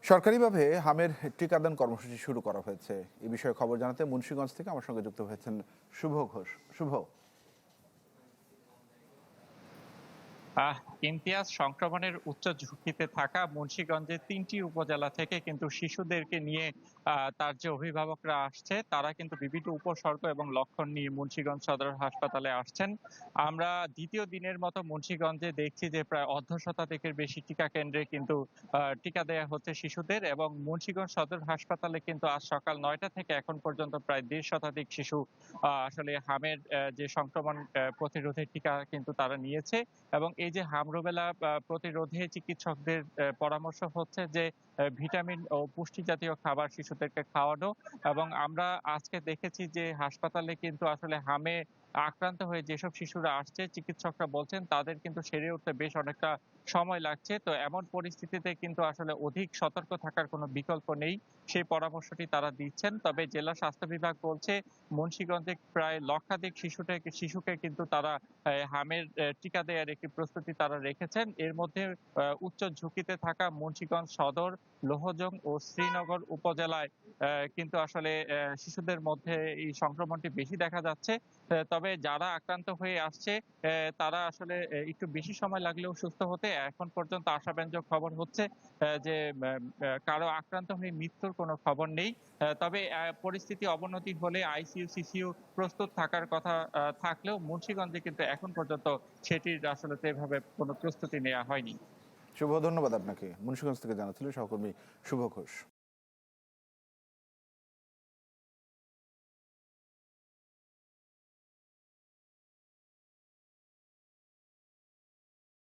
সরকারিভাবে হামের টিকাদান কর্মসূচি শুরু করা হয়েছে। এই বিষয়ে খবর জানাতে মুন্সিগঞ্জ থেকে আমার সঙ্গে যুক্ত হয়েছেন শুভ ঘোষ। শুভ। ইমতিয়াজ, সংক্রমণের উচ্চ ঝুঁকিতে থাকা মুন্সিগঞ্জের ৩টি উপজেলা থেকে কিন্তু শিশুদেরকে নিয়ে তার যে অভিভাবকরা আসছে তারা কিন্তু বিভিন্ন উপসর্গ এবং লক্ষণ নিয়ে মুন্সিগঞ্জ সদর হাসপাতালে আসছেন। আমরা দ্বিতীয় দিনের মতো মুন্সিগঞ্জে দেখছি যে প্রায় অর্ধশতাধিকের বেশি টিকা কেন্দ্রে কিন্তু টিকা দেয়া হচ্ছে শিশুদের, এবং মুন্সিগঞ্জ সদর হাসপাতালে কিন্তু আজ সকাল ৯টা থেকে এখন পর্যন্ত প্রায় ১.৫ শতাধিক শিশু আসলে হামের যে সংক্রমণ প্রতিরোধের টিকা কিন্তু তারা নিয়েছে। এবং এই যে হাম রুবেলা প্রতিরোধে চিকিৎসকদের পরামর্শ হচ্ছে যে ভিটামিন ও পুষ্টি জাতীয় খাবার শিশুদেরকে খাওয়ানো। এবং আমরা আজকে দেখেছি যে হাসপাতালে কিন্তু আসলে হামে আক্রান্ত হয়ে যেসব শিশুরা আসছে, চিকিৎসকরা বলছেন তাদের কিন্তু সেরে উঠতে বেশ অনেকটা সময় লাগছে। তো এমন পরিস্থিতিতে কিন্তু আসলে অধিক সতর্ক থাকার কোনো বিকল্প নেই, সেই পরামর্শটি তারা দিচ্ছেন। তবে জেলা স্বাস্থ্য বিভাগ বলছে মুন্সিগঞ্জে প্রায় লক্ষাধিক শিশুকে কিন্তু তারা হামের টিকা দেওয়ার একটি প্রস্তুতি তারা রেখেছেন। এর মধ্যে উচ্চ ঝুঁকিতে থাকা মুন্সিগঞ্জ সদর, লোহজং ও শ্রীনগর উপজেলায় কিন্তু আসলে শিশুদের মধ্যে এই সংক্রমণটি বেশি দেখা যাচ্ছে। তবে যারা আক্রান্ত হয়ে আসছে তারা আসলে একটু বেশি সময় লাগলেও সুস্থ হতে এখন পর্যন্ত আশাব্যঞ্জক খবর হচ্ছে যে কারো আক্রান্ত হয়ে মৃত্যুর কোনো খবর নেই। তবে পরিস্থিতি অবনতি হলে আইসিইউ, সিসিইউ প্রস্তুত থাকার কথা থাকলেও মুন্সিগঞ্জে কিন্তু এখন পর্যন্ত সেটির আসলে সেভাবে কোনো প্রস্তুতি নেওয়া হয়নি। শুভ, ধন্যবাদ আপনাকে। মুন্সিগঞ্জ থেকে জানাচ্ছিলেন সহকর্মী শুভ ঘোষ।